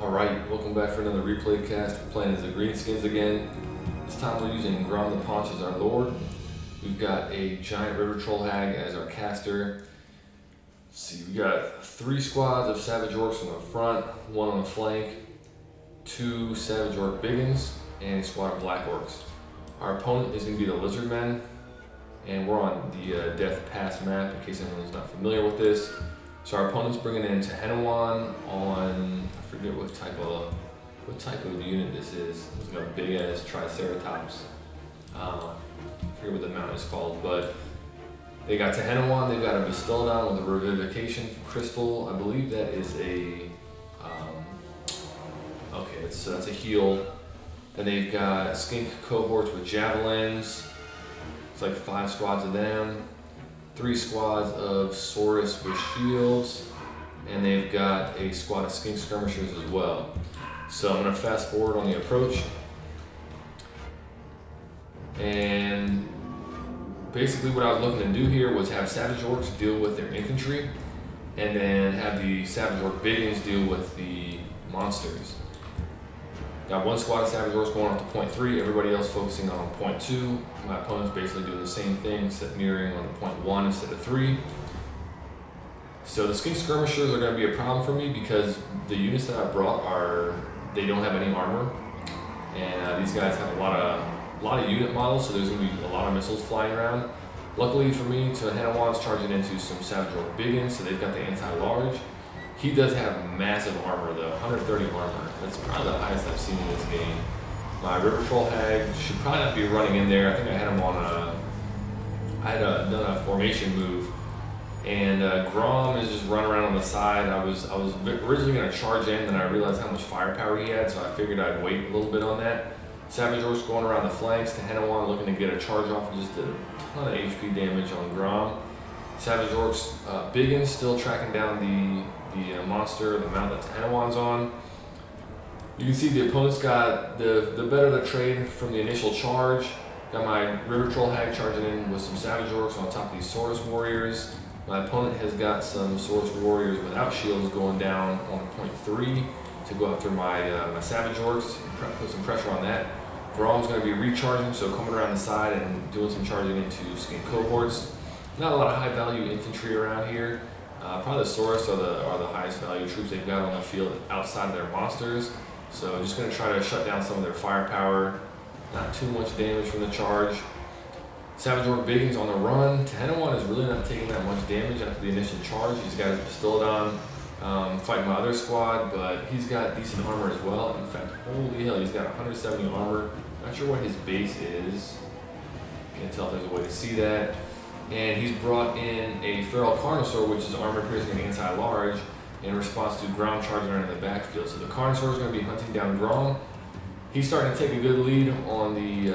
Alright, welcome back for another replay cast. We're playing as the Greenskins again. This time we're using Grom the Paunch as our lord. We've got a giant river troll hag as our caster. Let's see, we got 3 squads of savage orcs on the front, 1 on the flank, 2 savage orc biggins, and a squad of black orcs. Our opponent is going to be the Lizardmen, and we're on the Death Pass map in case anyone's not familiar with this. So our opponent's bringing in Tehenhauin on, I forget what type of unit this is. It's like a big ass Triceratops. I forget what the mount is called, but they got Tehenhauin, they've got a Bastildon with a Revivification Crystal. I believe that is a, okay, that's a heal. Then they've got skink cohorts with javelins. It's like 5 squads of them. 3 squads of Saurus with shields, and they've got a squad of skink skirmishers as well. So I'm going to fast forward on the approach, and basically what I was looking to do here was have savage orcs deal with their infantry, and then have the savage orc biggins deal with the monsters. Got 1 squad of savage orcs going off to point 3, everybody else focusing on point 2. My opponent's basically doing the same thing, except mirroring on the point 1 instead of 3. So the skink skirmishers are going to be a problem for me because the units that I brought they don't have any armor, and these guys have a lot of unit models, so there's going to be a lot of missiles flying around. Luckily for me, Tehenhauin's charging into some savage orc biggins, so they've got the anti-large. He does have massive armor though, 130 armor. That's probably the highest I've seen in this game. My river troll hag should probably not be running in there. I think I had him on done a formation move, and Grom is just running around on the side. I was originally going to charge in, then I realized how much firepower he had, so I figured I'd wait a little bit on that. Savage orcs going around the flanks. Tehenhauin looking to get a charge off and just did a ton of HP damage on Grom. Savage orcs biggins still tracking down the monster, the mount that Tehenhauin's on. You can see the opponent's got the better the trade from the initial charge. Got my river troll hag charging in with some savage orcs on top of these Saurus warriors. My opponent has got some Saurus warriors without shields going down on point 3 to go after my my savage orcs and put some pressure on that. Grom's going to be recharging, so coming around the side and doing some charging into skink cohorts. Not a lot of high value infantry around here. Probably the Saurus are the highest value troops they've got on the field outside of their monsters. So I'm just going to try to shut down some of their firepower. Not too much damage from the charge. Savage orc biggins on the run. Tehenhauin is really not taking that much damage after the initial charge. He's got his Bastildon fighting my other squad, but he's got decent armor as well. In fact, holy hell, he's got 170 armor. Not sure what his base is. Can't tell if there's a way to see that. And he's brought in a feral carnosaur, which is armor piercing and anti-large, in response to Grom charging around in the backfield. So the carnosaur is going to be hunting down Grom. He's starting to take a good lead on the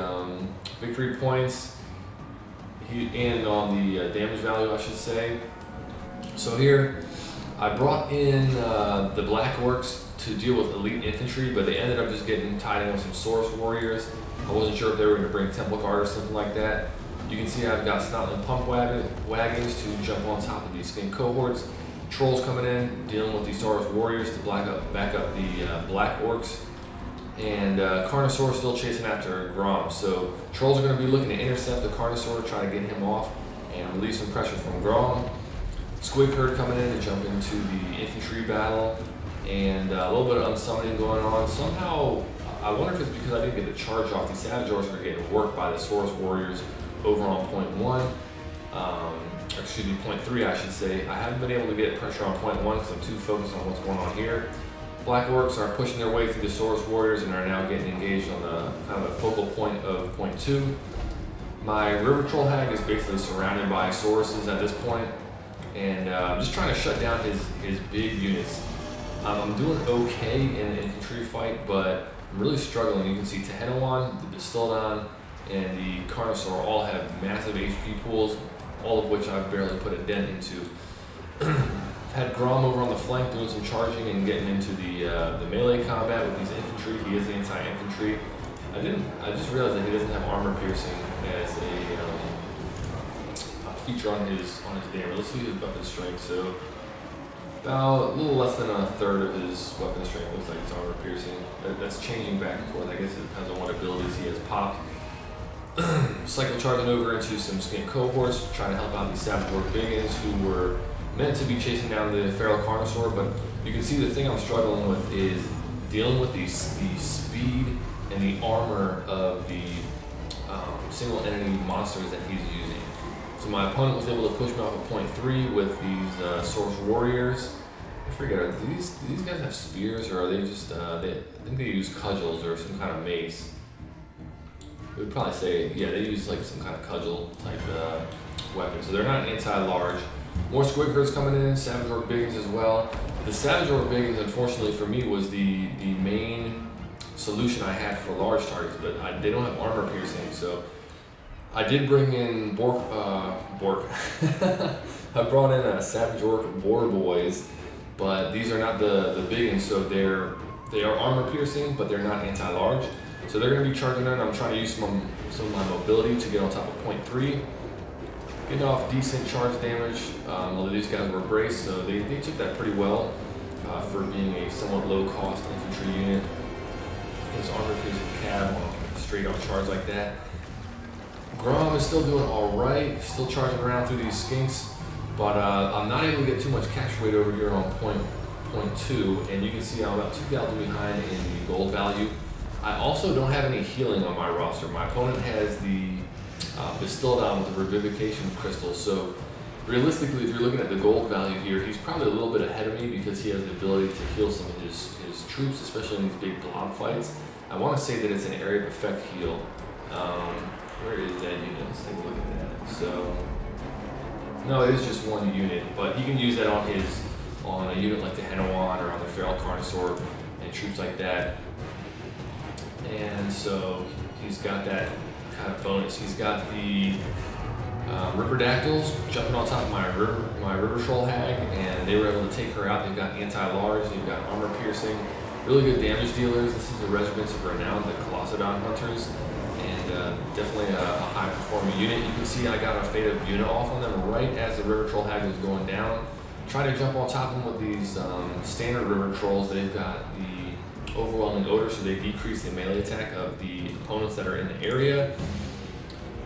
victory points and on the damage value, I should say. So here, I brought in the black orcs to deal with elite infantry, but they ended up just getting tied in with some Saurus warriors. I wasn't sure if they were going to bring Temple Guard or something like that. You can see I've got Snotland pump wagons to jump on top of these skink cohorts. Trolls coming in, dealing with these Saurus warriors to back up the black orcs. And Carnosaur still chasing after Grom. So Trolls are going to be looking to intercept the Carnosaur, try to get him off and release some pressure from Grom. Squig herd coming in to jump into the infantry battle. And a little bit of unsummoning going on. Somehow, I wonder if it's because I didn't get the charge off. These savage orcs are getting worked by the Saurus warriors over on point 1. Excuse me, point 3 I should say. I haven't been able to get pressure on point 1 because I'm too focused on what's going on here. Black orcs are pushing their way through the Saurus warriors and are now getting engaged on the kind of a focal point of point 2. My river troll hag is basically surrounded by Sauruses at this point, and I'm just trying to shut down his big units. I'm doing okay in the infantry fight, but I'm really struggling. You can see Tehenhauin, the Bastildon, and the Carnosaur all have massive HP pools, all of which I've barely put a dent into. Had Grom over on the flank doing some charging and getting into the melee combat with these infantry. He is the anti-infantry. I just realized that he doesn't have armor piercing as a feature on his damage. Let's see his weapon strength. So about a little less than a third of his weapon strength looks like his armor armor piercing. That's changing back and forth. I guess it depends on what abilities he has popped. Cycle charging over into some skink cohorts, trying to help out these Savage Orc Biggins who were meant to be chasing down the Feral Carnosaur, but you can see the thing I'm struggling with is dealing with the speed and the armor of the single entity monsters that he's using. So my opponent was able to push me off of point 3 with these Source Warriors. I forget, are these guys have spears, or are they just, I think they use cudgels or some kind of mace. We'd probably say, yeah, they use like some kind of cudgel type weapon. So they're not anti-large. More Squig Herds coming in, Savage Orc Biggins as well. The Savage Orc Biggins, unfortunately for me, was the main solution I had for large targets, but they don't have armor piercing, so I did bring in Bork. I brought in a Savage Orc Boar Boys, but these are not the Biggins, so they are armor piercing, but they're not anti-large. So they're going to be charging in. I'm trying to use some of my mobility to get on top of point 3. Getting off decent charge damage, although these guys were braced, so they took that pretty well for being a somewhat low-cost infantry unit. His armor piercing cab on a straight-out charge like that. Grom is still doing alright, still charging around through these skinks, but I'm not able to get too much capture weight over here on point 2, and you can see I'm about 2,000 behind in the gold value. I also don't have any healing on my roster. My opponent has the Bastildon with the Revivification Crystal, so realistically, if you're looking at the gold value here, he's probably a little bit ahead of me because he has the ability to heal some of his troops, especially in these big blob fights. I want to say that it's an area of effect heal. Where is that unit? Let's take a look at that. So, no, it is just one unit, but he can use that on a unit like the Tehenhauin or on the Feral Carnosaur and troops like that. And so he's got that kind of bonus. He's got the Ripperdactyls jumping on top of my River Troll Hag, and they were able to take her out. They've got anti-large, they've got armor piercing, really good damage dealers. This is the Regiments of Renown, the Colossodon Hunters, and definitely a high performing unit. You can see I got a Fate of Unit off on them right as the River Troll Hag was going down. Try to jump on top of them with these standard River Trolls. They've got the Overwhelming Odor, so they decrease the melee attack of the opponents that are in the area.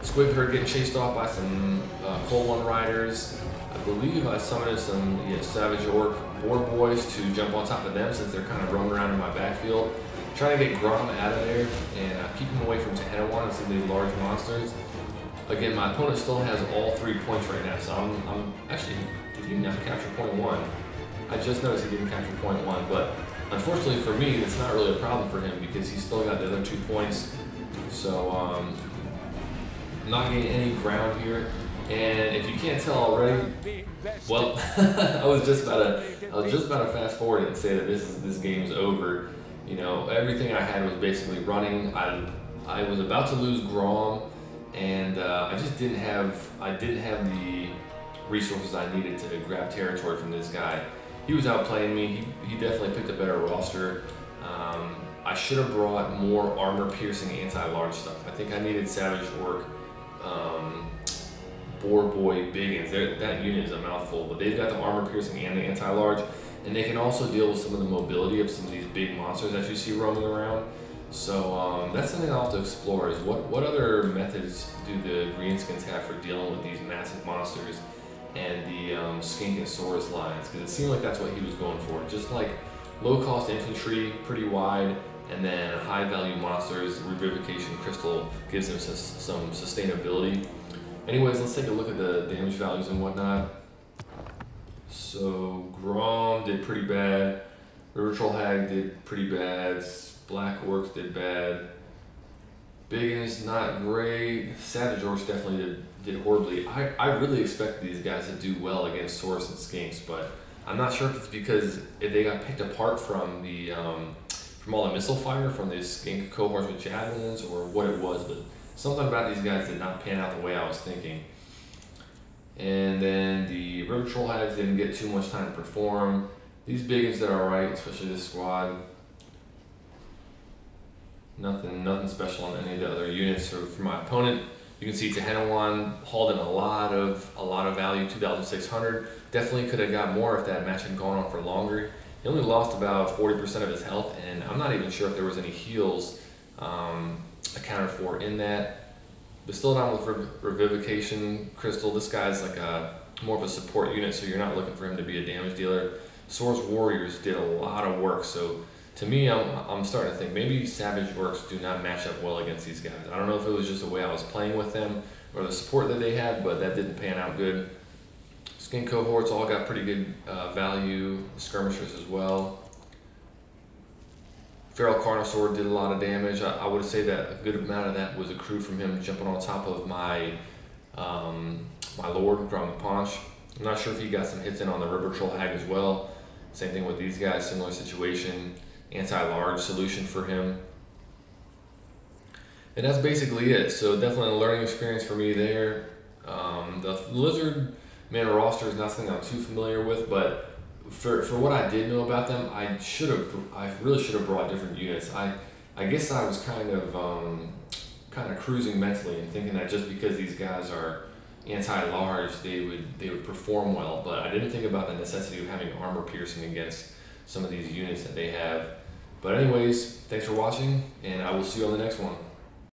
Squig Herd getting chased off by some Coal One Riders. I believe I summoned some Savage Orc Boar Boys to jump on top of them since they're kind of roaming around in my backfield. Trying to get Grom out of there and keep him away from Tehenhauin and some of these large monsters. Again, my opponent still has all 3 points right now, so I'm actually, did he not capture point 1? I just noticed he didn't capture point 1, but unfortunately for me, it's not really a problem for him because he's still got the other 2 points. So I'm not getting any ground here. And if you can't tell already, well, I was just about to fast forward and say that this game is over. You know, everything I had was basically running. I was about to lose Grom, and I just didn't have the resources I needed to grab territory from this guy. He was outplaying me. He definitely picked a better roster. I should have brought more armor-piercing anti-large stuff. I think I needed Savage Orc, Boar Boy Biggins. That unit is a mouthful, but they've got the armor-piercing and the anti-large, and they can also deal with some of the mobility of some of these big monsters that you see roaming around. So that's something I'll have to explore, is what other methods do the Greenskins have for dealing with these massive monsters and the Skink and Saurus lines, because it seemed like that's what he was going for. Just like low-cost infantry, pretty wide, and then high-value monsters. Revivification Crystal gives them some sustainability. Anyways, let's take a look at the damage values and whatnot. So Grom did pretty bad. River Troll Hag did pretty bad. Black Orcs did bad. Biggins, not great. Savage Orcs definitely did horribly. I really expected these guys to do well against Saurus and Skinks, but I'm not sure if it's because if they got picked apart from the from all the missile fire from the Skink cohorts with javelins or what it was, but something about these guys did not pan out the way I was thinking. And then the River Troll Hags didn't get too much time to perform. These Biggins did alright, especially this squad. Nothing special on any of the other units. So for my opponent, you can see Tehenhauin hauled in a lot of value, 2,600. Definitely could have got more if that match had gone on for longer. He only lost about 40% of his health, and I'm not even sure if there was any heals accounted for in that. Bestowed on with Revivification Crystal. This guy's like more of a support unit, so you're not looking for him to be a damage dealer. Swords Warriors did a lot of work, so to me, I'm starting to think maybe Savage Orcs do not match up well against these guys. I don't know if it was just the way I was playing with them or the support that they had, but that didn't pan out good. Skin cohorts all got pretty good value. Skirmishers as well. Feral Carnosaur did a lot of damage. I would say that a good amount of that was accrued from him jumping on top of my my Lord, Grom Paunch. I'm not sure if he got some hits in on the River Troll Hag as well. Same thing with these guys, similar situation. Anti-large solution for him. And that's basically it. So definitely a learning experience for me there. The Lizardmen roster is not something I'm too familiar with, but for what I did know about them, I really should have brought different units. I guess I was kind of cruising mentally and thinking that just because these guys are anti-large, they would perform well, but I didn't think about the necessity of having armor piercing against some of these units that they have. But anyways, thanks for watching, and I will see you on the next one.